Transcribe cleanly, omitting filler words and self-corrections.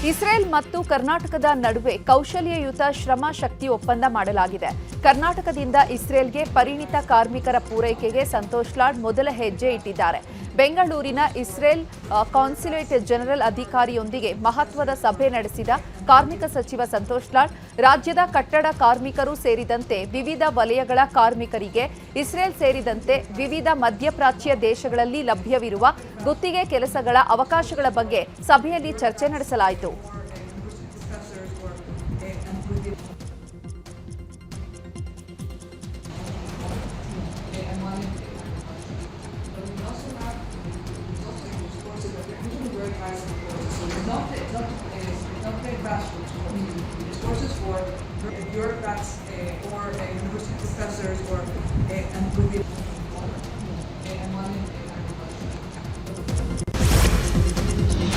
Israel ಮತ್ತು ಕರ್ನಾಟಕದ ನಡುವೆ ಕೌಶಲ್ಯಯುತ ಶ್ರಮ ಶಕ್ತಿ ಒಪ್ಪಂದ ಮಾಡಲಾಗಿದೆ. ಕರ್ನಾಟಕದಿಂದ ಇಸ್ರೇಲ್ಗೆ ಪರಿಣಿತ ಕಾರ್ಮಿಕರ ಪೂರೈಕೆಗೆ ಸಂತೋಷ್ ಲಾಡ್ ಮೊದಲ ಹೆಜ್ಜೆ ಇಟ್ಟಿದ್ದಾರೆ. ಬೆಂಗಳೂರಿನ ಇಸ್ರೇಲ್ ಕಾನ್ಸುಲೇಟ್ ಜನರಲ್ ಅಧಿಕಾರಿಯೊಂದಿಗೆ ಮಹತ್ವದ ಸಭೆ ನಡೆಸಿದ ಕಾರ್ಮಿಕ ಸಚಿವ ಸಂತೋಷ್ ಲಾಡ್ ರಾಜ್ಯದ ಕಟ್ಟಡ ಕಾರ್ಮಿಕರು ಸೇರಿದಂತೆ ವಿವಿಧ ವಲಯಗಳ ಕಾರ್ಮಿಕರಿಗೆ ಇಸ್ರೇಲ್ ಸೇರಿದಂತೆ ವಿವಿಧ ಮಧ್ಯಪ್ರಾಚ್ಯ ದೇಶಗಳಲ್ಲಿ ಲಭ್ಯವಿರುವ ಗುತ್ತಿಗೆ ಕೆಲಸಗಳ ಅವಕಾಶಗಳ ಬಗ್ಗೆ ಸಭೆಯಲ್ಲಿ ಚರ್ಚೆ ನಡೆಸಲಾಯಿತು. Not playing grassroots sports. It's courses for bureaucrats or university professors and within